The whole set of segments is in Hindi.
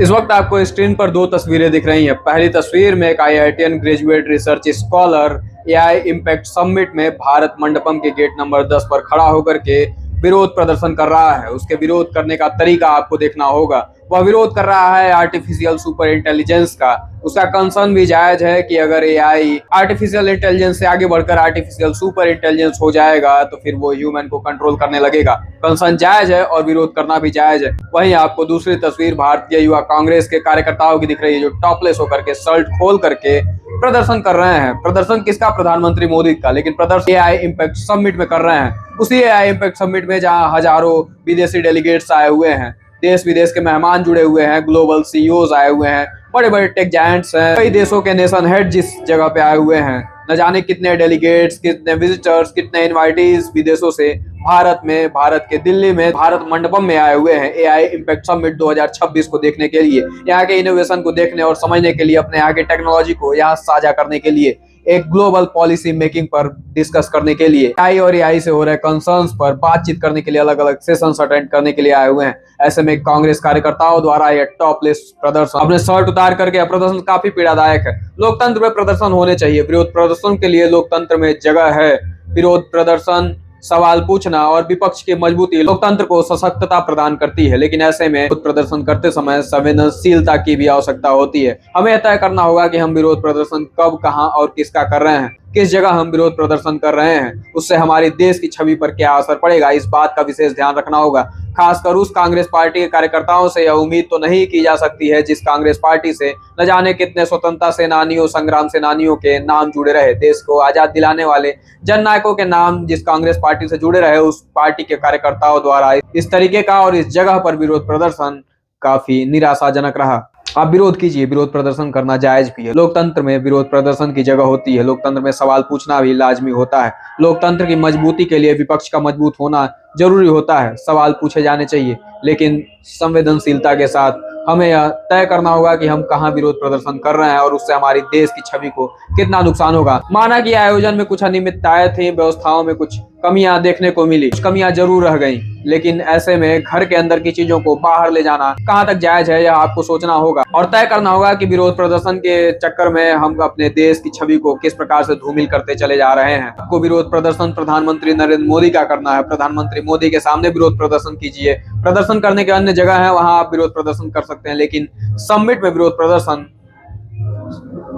इस वक्त आपको स्क्रीन पर दो तस्वीरें दिख रही हैं। पहली तस्वीर में एक IITian graduate research scholar AI impact summit में भारत मंडपम के गेट नंबर 10 पर खड़ा होकर के विरोध प्रदर्शन कर रहा है। उसके विरोध करने का तरीका आपको देखना होगा। वह विरोध कर रहा है आर्टिफिशियल सुपर इंटेलिजेंस का। उसका कंसर्न भी जायज है कि अगर एआई आर्टिफिशियल इंटेलिजेंस से आगे बढ़कर आर्टिफिशियल सुपर इंटेलिजेंस हो जाएगा तो फिर वो ह्यूमन को कंट्रोल करने लगेगा। कंसर्न जायज है और विरोध करना भी जायज है। वहीं आपको दूसरी तस्वीर भारतीय युवा कांग्रेस के कार्यकर्ताओं की दिख रही है, जो टॉपलेस होकर के शर्ट खोल करके प्रदर्शन कर रहे हैं। प्रदर्शन किसका? प्रधानमंत्री मोदी का। लेकिन प्रदर्शन एआई इम्पैक्ट समिट में कर रहे हैं। उसी एआई इम्पैक्ट समिट में जहां हजारों विदेशी डेलीगेट्स आए हुए हैं, देश विदेश के मेहमान जुड़े हुए हैं, ग्लोबल सीईओज आए हुए हैं, बड़े बड़े टेक जायंट्स हैं, कई देशों के नेशन हेड जिस जगह पे आए हुए हैं, न जाने कितने डेलीगेट्स, कितने विजिटर्स, कितने इनवाइटीज विदेशों से भारत में, भारत के दिल्ली में, भारत मंडपम में आए हुए हैं एआई इम्पैक्ट समिट 2026 को देखने के लिए, यहाँ के इनोवेशन को देखने और समझने के लिए, अपने यहाँ के टेक्नोलॉजी को यहाँ साझा करने के लिए, एक ग्लोबल पॉलिसी मेकिंग पर डिस्कस करने के लिए, आई और एआई से हो रहे कंसर्न्स पर बातचीत करने के लिए अलग अलग सेशंस अटेंड करने के लिए आए हुए हैं। ऐसे में कांग्रेस कार्यकर्ताओं द्वारा यह टॉपलेस प्रदर्शन, अपने शर्ट उतार करके प्रदर्शन काफी पीड़ादायक है। लोकतंत्र में प्रदर्शन होने चाहिए। विरोध प्रदर्शन के लिए लोकतंत्र में जगह है। विरोध प्रदर्शन, सवाल पूछना और विपक्ष की मजबूती लोकतंत्र को सशक्तता प्रदान करती है। लेकिन ऐसे में विरोध प्रदर्शन करते समय संवेदनशीलता की भी आवश्यकता होती है। हमें तय करना होगा कि हम विरोध प्रदर्शन कब, कहां और किसका कर रहे हैं, किस जगह हम विरोध प्रदर्शन कर रहे हैं, उससे हमारे देश की छवि पर क्या असर पड़ेगा, इस बात का विशेष ध्यान रखना होगा। खासकर उस कांग्रेस पार्टी के कार्यकर्ताओं से यह उम्मीद तो नहीं की जा सकती है जिस कांग्रेस पार्टी से न जाने कितने स्वतंत्रता सेनानियों, संग्राम सेनानियों के नाम जुड़े रहे। देश को आजाद दिलाने वाले जननायकों के नाम जिस कांग्रेस पार्टी से जुड़े रहे, उस पार्टी के कार्यकर्ताओं द्वारा इस तरीके का और इस जगह पर विरोध प्रदर्शन काफी निराशाजनक रहा। आप विरोध कीजिए, विरोध प्रदर्शन करना जायज भी है। लोकतंत्र में विरोध प्रदर्शन की जगह होती है। लोकतंत्र में सवाल पूछना भी लाजमी होता है। लोकतंत्र की मजबूती के लिए विपक्ष का मजबूत होना जरूरी होता है। सवाल पूछे जाने चाहिए, लेकिन संवेदनशीलता के साथ हमें यह तय करना होगा कि हम कहां विरोध प्रदर्शन कर रहे हैं और उससे हमारी देश की छवि को कितना नुकसान होगा। माना कि आयोजन में कुछ अनियमितताएं थी, व्यवस्थाओं में कुछ कमियां देखने को मिली, कुछ कमियां जरूर रह गईं, लेकिन ऐसे में घर के अंदर की चीजों को बाहर ले जाना कहां तक जायज है, यह आपको सोचना होगा और तय करना होगा कि विरोध प्रदर्शन के चक्कर में हम अपने देश की छवि को किस प्रकार से धूमिल करते चले जा रहे हैं। आपको विरोध प्रदर्शन प्रधानमंत्री नरेंद्र मोदी का करना है। प्रधानमंत्री मोदी के सामने विरोध प्रदर्शन कीजिए। प्रदर्शन करने के अन्य जगह है, वहां आप विरोध प्रदर्शन कर सकते हैं, लेकिन समिट में विरोध प्रदर्शन,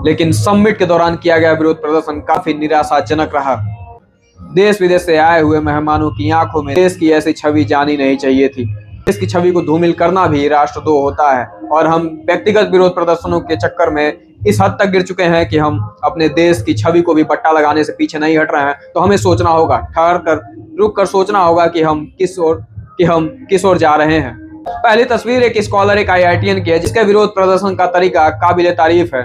लेकिन समिट के दौरान किया गया विरोध प्रदर्शन काफी निराशाजनक रहा। देश विदेश से आए हुए मेहमानों की आंखों में देश की ऐसी छवि जानी नहीं चाहिए थी। देश की छवि को धूमिल करना भी राष्ट्रद्रोह होता है और हम व्यक्तिगत विरोध प्रदर्शनों के चक्कर में इस हद तक गिर चुके हैं कि हम अपने देश की छवि को भी पट्टा लगाने से पीछे नहीं हट रहे हैं। तो हमें सोचना होगा, ठहर कर, रुक कर सोचना होगा कि हम किस ओर जा रहे हैं। पहली तस्वीर एक स्कॉलर, एक आईआईटीएन की है, जिसके विरोध प्रदर्शन का तरीका काबिले तारीफ है।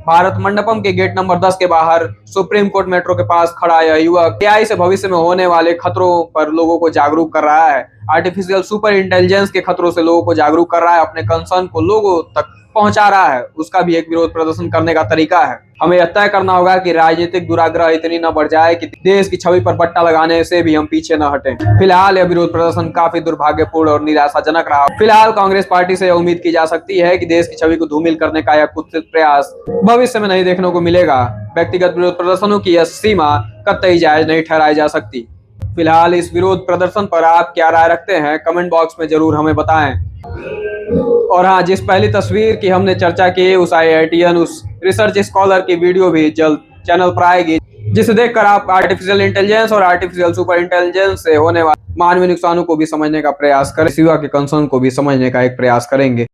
भारत मंडपम के गेट नंबर 10 के बाहर सुप्रीम कोर्ट मेट्रो के पास खड़ा यह युवक एआई से भविष्य में होने वाले खतरों पर लोगों को जागरूक कर रहा है। आर्टिफिशियल सुपर इंटेलिजेंस के खतरों से लोगों को जागरूक कर रहा है, अपने कंसर्न को लोगों तक पहुंचा रहा है। उसका भी एक विरोध प्रदर्शन करने का तरीका है। हमें यह तय करना होगा कि राजनीतिक दुराग्रह इतनी न बढ़ जाए कि देश की छवि पर बट्टा लगाने से भी हम पीछे न हटें। फिलहाल यह विरोध प्रदर्शन काफी दुर्भाग्यपूर्ण और निराशाजनक रहा। फिलहाल कांग्रेस पार्टी से उम्मीद की जा सकती है कि देश की छवि को धूमिल करने का यह कुत्सित प्रयास भविष्य में नहीं देखने को मिलेगा। व्यक्तिगत विरोध प्रदर्शनों की यह सीमा कतई जायज नहीं ठहराई जा सकती। फिलहाल इस विरोध प्रदर्शन पर आप क्या राय रखते हैं, कमेंट बॉक्स में जरूर हमें बताएं। और हाँ, जिस पहली तस्वीर की हमने चर्चा की, उस आईआईटीएन, उस रिसर्च स्कॉलर की वीडियो भी जल्द चैनल पर आएगी, जिसे देखकर आप आर्टिफिशियल इंटेलिजेंस और आर्टिफिशियल सुपर इंटेलिजेंस से होने वाले मानवीय नुकसानों को भी समझने का प्रयास करें, सिवा के कंसर्न को भी समझने का एक प्रयास करेंगे।